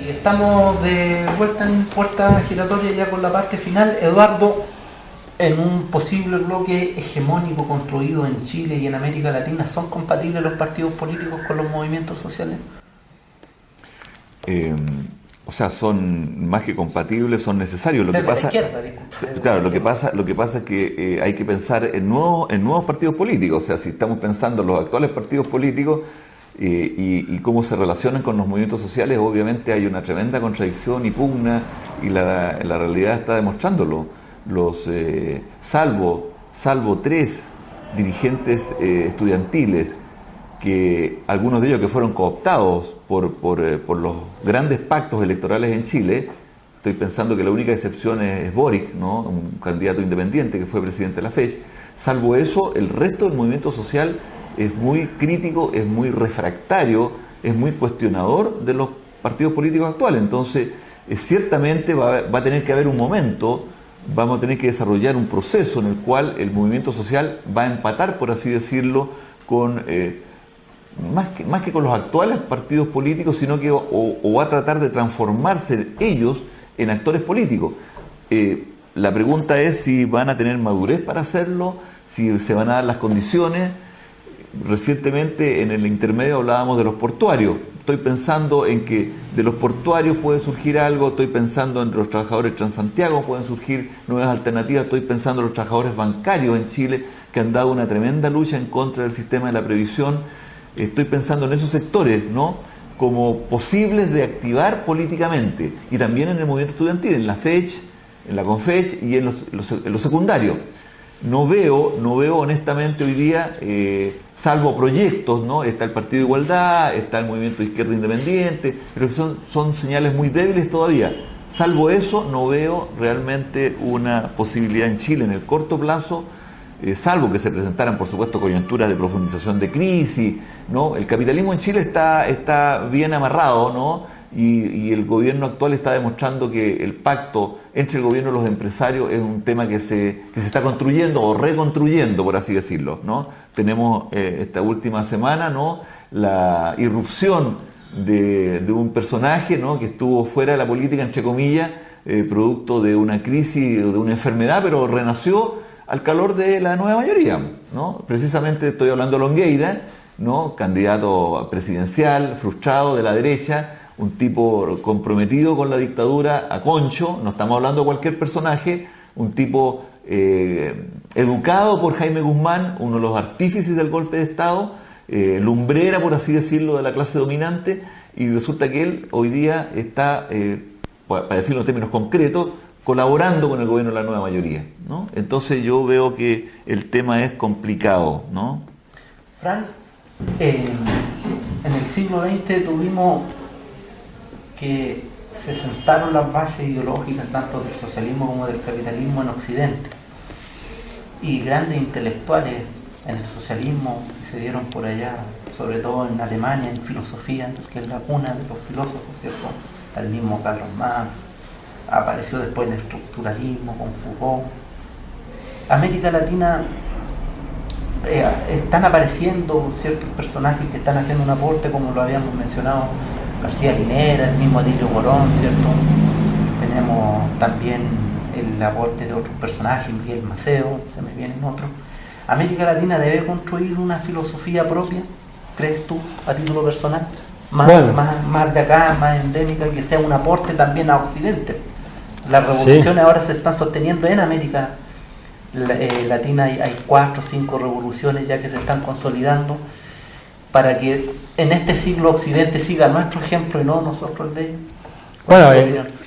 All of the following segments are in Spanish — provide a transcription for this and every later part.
Estamos de vuelta en puerta giratoria ya con la parte final. Eduardo, en un posible bloque hegemónico construido en Chile y en América Latina, ¿son compatibles los partidos políticos con los movimientos sociales? O sea, son más que compatibles, son necesarios. Lo que pasa, claro, lo que pasa es que hay que pensar en nuevos partidos políticos. O sea, si estamos pensando en los actuales partidos políticos y cómo se relacionan con los movimientos sociales, obviamente hay una tremenda contradicción y pugna, y la realidad está demostrándolo. Salvo tres dirigentes estudiantiles, que algunos de ellos que fueron cooptados por los grandes pactos electorales en Chile. Estoy pensando que la única excepción es Boric, ¿no? Un candidato independiente que fue presidente de la FECH. Salvo eso, el resto del movimiento social es muy crítico, es muy refractario, es muy cuestionador de los partidos políticos actuales. Entonces, ciertamente va a tener que haber un momento, vamos a tener que desarrollar un proceso en el cual el movimiento social va a empatar, por así decirlo, con más que con los actuales partidos políticos, sino que o va a tratar de transformarse ellos en actores políticos. La pregunta es si van a tener madurez para hacerlo, si se van a dar las condiciones. Recientemente en el intermedio hablábamos de los portuarios. Estoy pensando en que de los portuarios puede surgir algo, estoy pensando en los trabajadores Transantiago, pueden surgir nuevas alternativas, estoy pensando en los trabajadores bancarios en Chile, que han dado una tremenda lucha en contra del sistema de la previsión. Estoy pensando en esos sectores, ¿no?, como posibles de activar políticamente, y también en el movimiento estudiantil, en la FECH, en la CONFECH y en los secundarios. No veo honestamente hoy día, salvo proyectos, ¿no? Está el Partido de Igualdad, está el Movimiento de Izquierda Independiente, pero que son señales muy débiles todavía. Salvo eso, no veo realmente una posibilidad en Chile en el corto plazo, salvo que se presentaran, por supuesto, coyunturas de profundización de crisis, ¿no? El capitalismo en Chile está bien amarrado, ¿no? Y el gobierno actual está demostrando que el pacto entre el gobierno y los empresarios es un tema que se está construyendo o reconstruyendo, por así decirlo, ¿no? Tenemos esta última semana, ¿no?, la irrupción de un personaje, ¿no?, que estuvo fuera de la política, entre comillas, producto de una crisis o de una enfermedad, pero renació al calor de la nueva mayoría, ¿no? Precisamente estoy hablando de Longueira, ¿no?, candidato presidencial, frustrado, de la derecha, un tipo comprometido con la dictadura a concho, no estamos hablando de cualquier personaje, un tipo educado por Jaime Guzmán, uno de los artífices del golpe de Estado, lumbrera, por así decirlo, de la clase dominante, y resulta que él hoy día está, para decirlo en términos concretos, colaborando con el gobierno de la nueva mayoría, ¿no? Entonces yo veo que el tema es complicado, ¿no? Fran, en el siglo XX tuvimos que se sentaron las bases ideológicas tanto del socialismo como del capitalismo en Occidente, y grandes intelectuales en el socialismo que se dieron por allá, sobre todo en Alemania, en filosofía, que es la cuna de los filósofos, ¿cierto? El mismo Karl Marx, apareció después el estructuralismo con Foucault. América Latina, están apareciendo ciertos personajes que están haciendo un aporte, como lo habíamos mencionado, García Linera, el mismo Atilio Borón, ¿cierto? Tenemos también el aporte de otros personajes, Miguel Maceo, se me vienen otros. ¿América Latina debe construir una filosofía propia, crees tú, a título personal? Más de acá, más endémica, que sea un aporte también a Occidente. Las revoluciones ahora se están sosteniendo en América Latina, hay 4 o 5 revoluciones ya que se están consolidando, para que en este siglo Occidente siga nuestro ejemplo y no nosotros el de ellos. Bueno,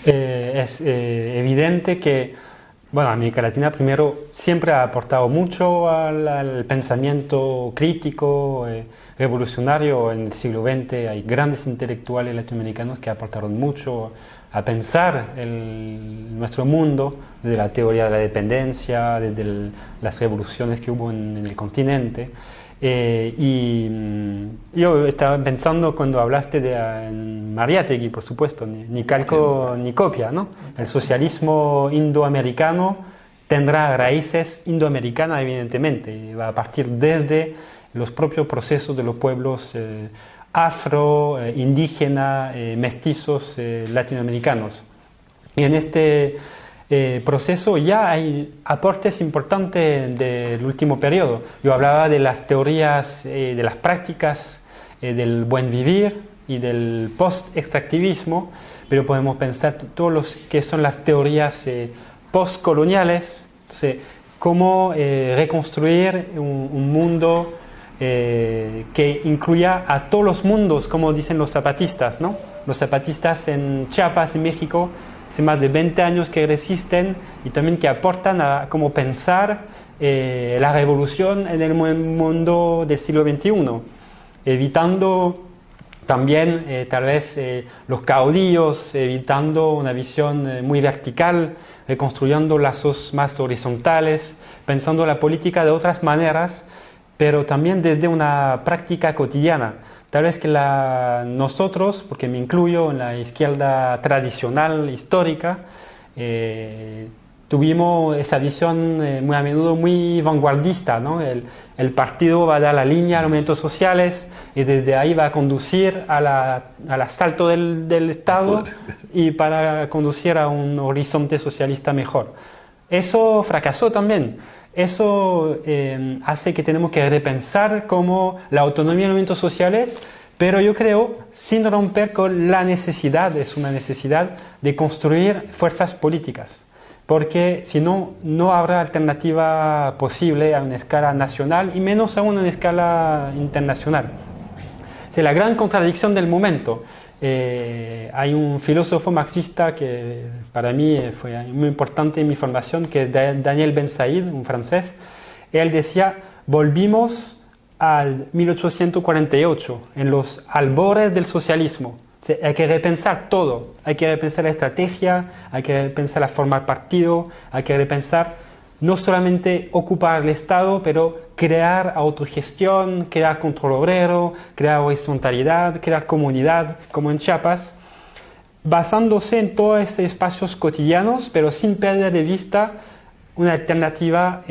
es evidente que América Latina primero siempre ha aportado mucho al pensamiento crítico, revolucionario. En el siglo XX hay grandes intelectuales latinoamericanos que aportaron mucho a pensar nuestro mundo, desde la teoría de la dependencia, desde las revoluciones que hubo en el continente. Yo estaba pensando cuando hablaste de Mariátegui, por supuesto, ni calco ni copia, ¿no? El socialismo indoamericano tendrá raíces indoamericanas, evidentemente, va a partir desde los propios procesos de los pueblos afro, indígena, mestizos latinoamericanos. Y en este proceso ya hay aportes importantes del último periodo. Yo hablaba de las teorías, de las prácticas del buen vivir y del post-extractivismo, pero podemos pensar todo lo que son las teorías postcoloniales. Entonces, cómo reconstruir un mundo que incluya a todos los mundos, como dicen los zapatistas, ¿no? Los zapatistas en Chiapas, en México, hace más de 20 años que resisten y también que aportan a cómo pensar la revolución en el mundo del siglo XXI, evitando también tal vez los caudillos, evitando una visión muy vertical, reconstruyendo lazos más horizontales, pensando la política de otras maneras, pero también desde una práctica cotidiana. Tal vez que nosotros, porque me incluyo en la izquierda tradicional, histórica, tuvimos esa visión muy a menudo muy vanguardista, ¿no? El partido va a dar la línea a los movimientos sociales y desde ahí va a conducir al asalto del Estado y para conducir a un horizonte socialista mejor. Eso fracasó también. Eso hace que tenemos que repensar cómo la autonomía de los movimientos sociales, pero yo creo sin romper con la necesidad, es una necesidad de construir fuerzas políticas, porque si no, no habrá alternativa posible a una escala nacional y menos aún a una escala internacional. Es la gran contradicción del momento. Hay un filósofo marxista que para mí fue muy importante en mi formación, que es Daniel Ben Said, un francés. Él decía, volvimos al 1848, en los albores del socialismo. O sea, hay que repensar todo, hay que repensar la estrategia, hay que repensar la forma del partido, hay que repensar no solamente ocupar el Estado, pero crear autogestión, crear control obrero, crear horizontalidad, crear comunidad, como en Chiapas, basándose en todos esos espacios cotidianos, pero sin perder de vista una alternativa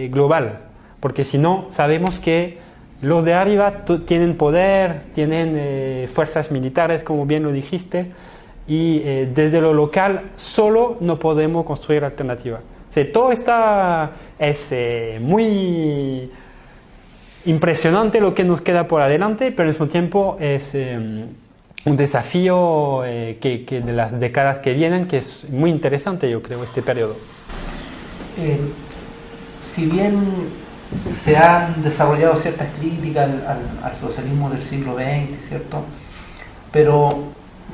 global, porque si no, sabemos que los de arriba tienen poder, tienen fuerzas militares, como bien lo dijiste, y desde lo local solo no podemos construir alternativa. O sea, todo es muy impresionante lo que nos queda por adelante, pero al mismo tiempo es un desafío que de las décadas que vienen, que es muy interesante, yo creo, este periodo. Si bien se han desarrollado ciertas críticas al socialismo del siglo XX, ¿cierto? Pero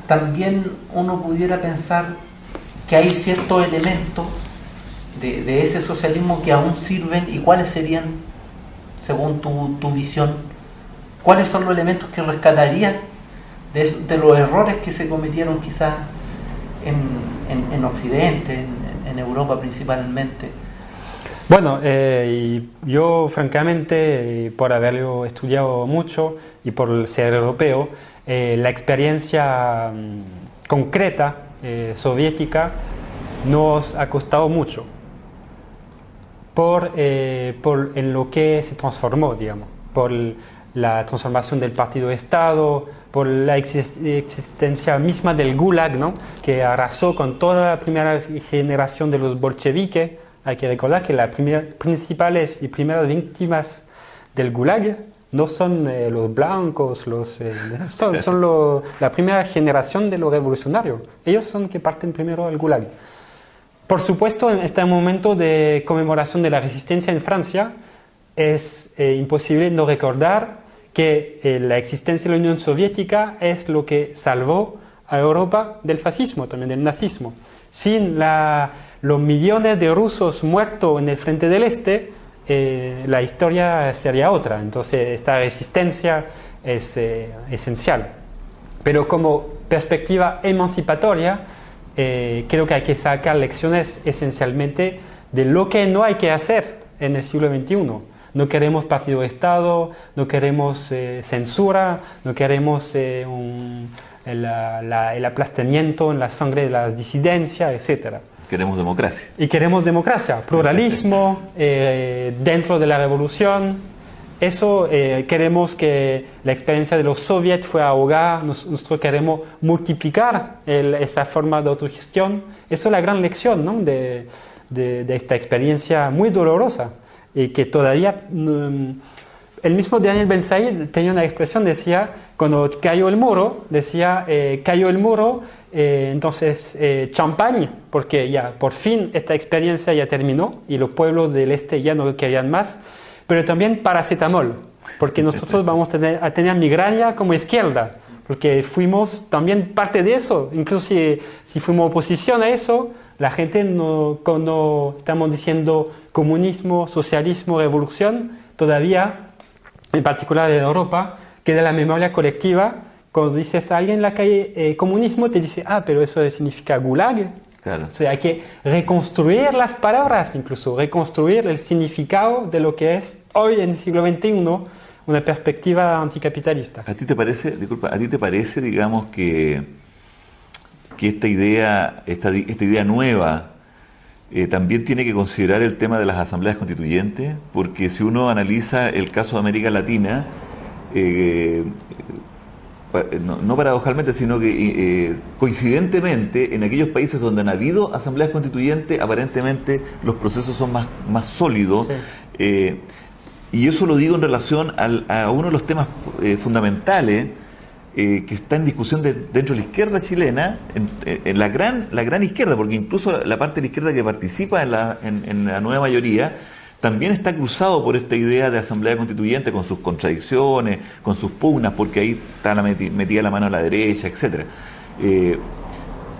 también uno pudiera pensar que hay ciertos elementos de ese socialismo que aún sirven. ¿Y cuáles serían, según tu visión? ¿Cuáles son los elementos que rescatarías de los errores que se cometieron quizás en Occidente, en Europa principalmente? Bueno, yo francamente, por haberlo estudiado mucho y por ser europeo, la experiencia concreta soviética nos ha costado mucho por en lo que se transformó, digamos, por la transformación del partido de Estado, por la existencia misma del Gulag, ¿no? Que arrasó con toda la primera generación de los bolcheviques. Hay que recordar que las principales y primeras víctimas del Gulag no son los blancos, son la primera generación de los revolucionarios. Ellos son los que parten primero al Gulag. Por supuesto, en este momento de conmemoración de la resistencia en Francia, es imposible no recordar que la existencia de la Unión Soviética es lo que salvó a Europa del fascismo, también del nazismo. Sin los millones de rusos muertos en el frente del Este, la historia sería otra. Entonces, esta resistencia es esencial. Pero como perspectiva emancipatoria, creo que hay que sacar lecciones esencialmente de lo que no hay que hacer en el siglo XXI. No queremos partido de Estado, no queremos censura, no queremos el aplastamiento en la sangre de las disidencias, etcétera. Queremos democracia. Y queremos democracia, pluralismo dentro de la revolución. Eso queremos que la experiencia de los soviets fue ahogada, nosotros queremos multiplicar esa forma de autogestión. Eso es la gran lección, ¿no? de esta experiencia muy dolorosa y que todavía... el mismo Daniel Ben Said tenía una expresión, decía, cuando cayó el muro, decía, cayó el muro, entonces champagne, porque ya por fin esta experiencia ya terminó y los pueblos del este ya no querían más, pero también paracetamol, porque nosotros vamos a tener migraña como izquierda, porque fuimos también parte de eso, incluso si fuimos oposición a eso, la gente cuando estamos diciendo comunismo, socialismo, revolución, todavía, en particular en Europa, queda la memoria colectiva. Cuando dices a alguien en la calle comunismo, te dice, pero eso significa gulag. Claro. O sea, hay que reconstruir las palabras, incluso reconstruir el significado de lo que es hoy en el siglo XXI una perspectiva anticapitalista. ¿A ti te parece, disculpa, a ti te parece, digamos, que esta idea nueva también tiene que considerar el tema de las asambleas constituyentes? Porque si uno analiza el caso de América Latina, no paradojalmente, sino que coincidentemente, en aquellos países donde han habido asambleas constituyentes, aparentemente los procesos son más sólidos. Sí. Y eso lo digo en relación a uno de los temas fundamentales que está en discusión dentro de la izquierda chilena, en la gran izquierda, porque incluso la parte de la izquierda que participa en la nueva mayoría también está cruzado por esta idea de asamblea constituyente, con sus contradicciones, con sus pugnas, porque ahí está metida la mano a la derecha, etcétera.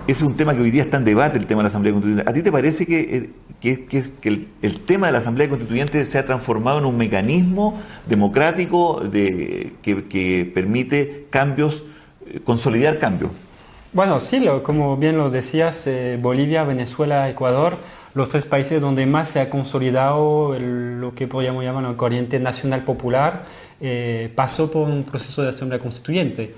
Es un tema que hoy día está en debate, el tema de la asamblea constituyente. ¿A ti te parece que el tema de la asamblea constituyente se ha transformado en un mecanismo democrático que permite cambios, consolidar cambios? Bueno, sí, como bien lo decías, Bolivia, Venezuela, Ecuador, los tres países donde más se ha consolidado lo que podríamos llamar una corriente nacional popular, pasó por un proceso de asamblea constituyente.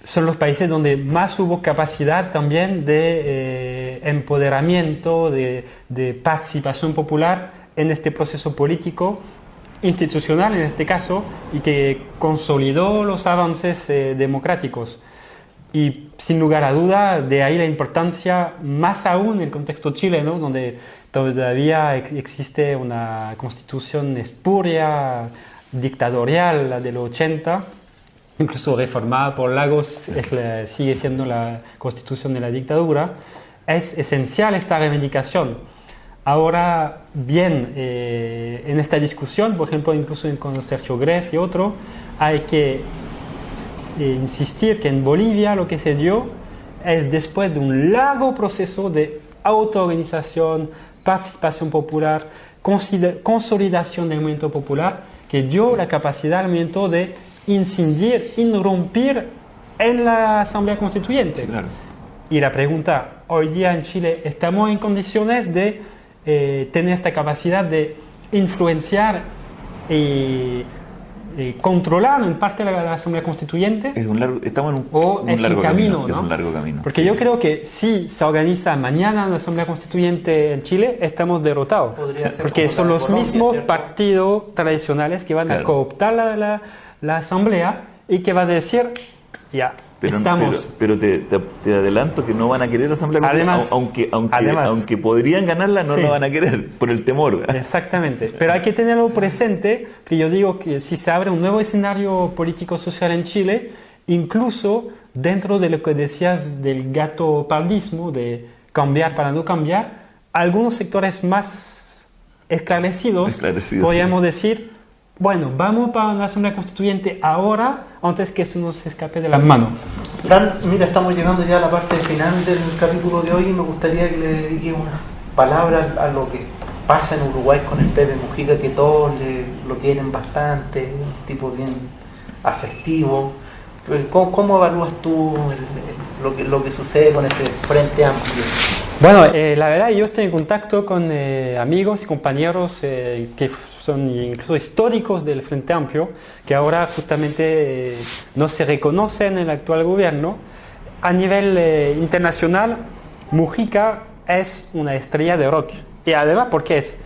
Son los países donde más hubo capacidad también de empoderamiento, de participación popular en este proceso político, institucional en este caso, y que consolidó los avances democráticos. Y sin lugar a duda, de ahí la importancia, más aún en el contexto chileno, donde todavía existe una constitución espuria, dictatorial, la de los 80, incluso reformada por Lagos, sigue siendo la constitución de la dictadura. Es esencial esta reivindicación. Ahora bien, en esta discusión, por ejemplo, incluso con Sergio Grez y otro, hay que insistir que en Bolivia lo que se dio es después de un largo proceso de autoorganización, participación popular, consolidación del movimiento popular, que dio la capacidad al movimiento de incidir, irrumpir en la Asamblea Constituyente. Sí, claro. Y la pregunta, hoy día en Chile, ¿estamos en condiciones de tener esta capacidad de influenciar y controlar en parte la Asamblea Constituyente? Estamos en un largo camino, ¿no? Es un largo camino. Porque yo creo que si se organiza mañana una Asamblea Constituyente en Chile, estamos derrotados. Porque son los mismos partidos tradicionales que van a cooptar la Asamblea y que van a decir, ya, estamos. Pero te adelanto que no van a querer la Asamblea Constituyente, aunque podrían ganarla, no la van a querer, por el temor. Exactamente, pero hay que tenerlo presente, que yo digo que si se abre un nuevo escenario político-social en Chile, incluso dentro de lo que decías del gatopardismo, de cambiar para no cambiar, algunos sectores más esclarecidos podríamos decir, bueno, vamos para una Asamblea Constituyente ahora, antes que eso nos escape de las manos. Fran, mira, estamos llegando ya a la parte final del capítulo de hoy y me gustaría que le dedique unas palabras a lo que pasa en Uruguay con el Pepe Mujica, que todos lo quieren bastante, un tipo bien afectivo. ¿Cómo evalúas tú lo que sucede con ese Frente Amplio? Bueno, la verdad yo estoy en contacto con amigos y compañeros que son incluso históricos del Frente Amplio, que ahora justamente no se reconocen en el actual gobierno. A nivel internacional, Mujica es una estrella de rock. Y además porque es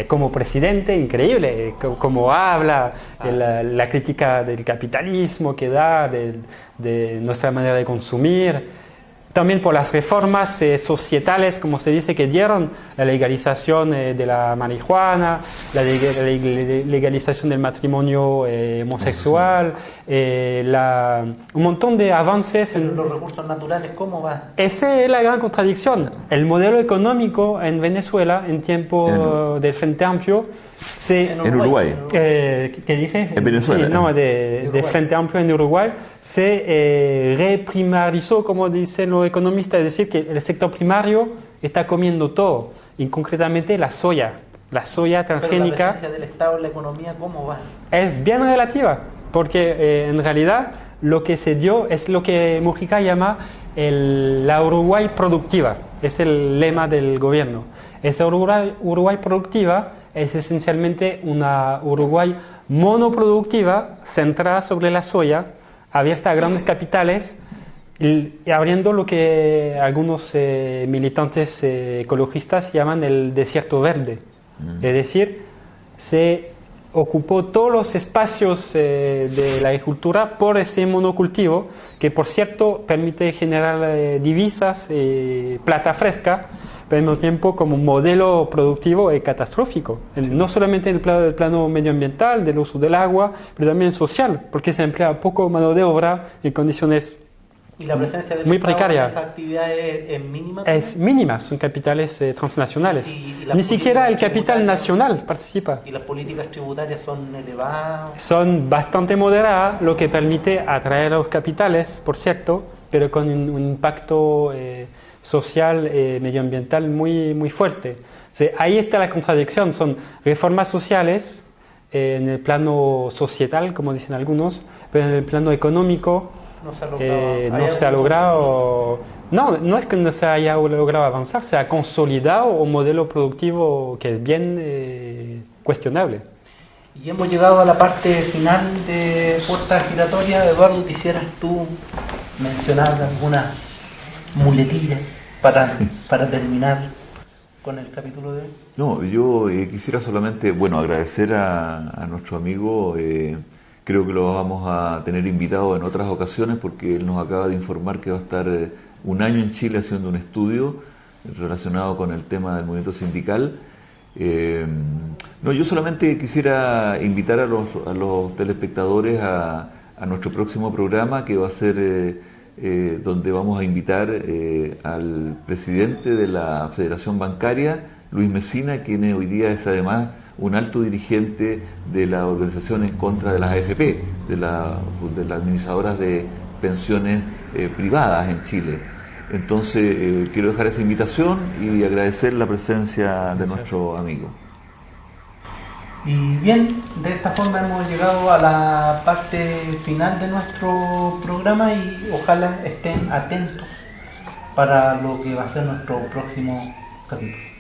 como presidente increíble, como habla, la crítica del capitalismo que da, de nuestra manera de consumir. También por las reformas societales, como se dice, que dieron la legalización de la marihuana, la legalización del matrimonio homosexual, un montón de avances. En los recursos naturales, ¿cómo va? Esa es la gran contradicción. El modelo económico en Venezuela, en tiempo del Frente Amplio, en Uruguay. ¿Qué dije? En Venezuela. Sí, no, de Frente Amplio en Uruguay, se reprimarizó, como dicen los economistas, es decir, que el sector primario está comiendo todo, y concretamente la soya transgénica. Pero la presencia del Estado en la economía, ¿cómo va? Es bien relativa, porque en realidad lo que se dio es lo que Mujica llama la Uruguay productiva, es el lema del gobierno. Esa Uruguay productiva es esencialmente una Uruguay monoproductiva, centrada sobre la soya, abierta a grandes capitales y abriendo lo que algunos militantes ecologistas llaman el desierto verde. Es decir, se ocupó todos los espacios de la agricultura por ese monocultivo, que por cierto permite generar divisas, plata fresca, pero al mismo tiempo como un modelo productivo catastrófico, no solamente en el plano medioambiental, del uso del agua, pero también social, porque se emplea poco mano de obra en condiciones ¿Y la presencia del muy Estado precaria. en esa actividad es mínima? Es mínima, son capitales transnacionales. ¿Y Ni siquiera el capital tributarias? nacional participa. ¿Y las políticas tributarias son elevadas? Son bastante moderadas, lo que permite atraer a los capitales, por cierto, pero con un impacto social, medioambiental muy fuerte. O sea, ahí está la contradicción, son reformas sociales en el plano societal, como dicen algunos, pero en el plano económico no se ha logrado. No es que no se haya logrado avanzar, se ha consolidado un modelo productivo que es bien cuestionable. Y hemos llegado a la parte final de Puerta Giratoria. Eduardo, ¿quisieras tú mencionar algunas muletillas para terminar con el capítulo de hoy? No, yo quisiera solamente, agradecer a nuestro amigo. Creo que lo vamos a tener invitado en otras ocasiones porque él nos acaba de informar que va a estar un año en Chile haciendo un estudio relacionado con el tema del movimiento sindical. Yo solamente quisiera invitar a los telespectadores a nuestro próximo programa, que va a ser donde vamos a invitar al presidente de la Federación Bancaria, Luis Mesina, quien hoy día es además un alto dirigente de la organización en contra de las AFP, de las administradoras de pensiones privadas en Chile. Entonces, quiero dejar esa invitación y agradecer la presencia de nuestro amigo. Y bien, de esta forma hemos llegado a la parte final de nuestro programa y ojalá estén atentos para lo que va a ser nuestro próximo capítulo.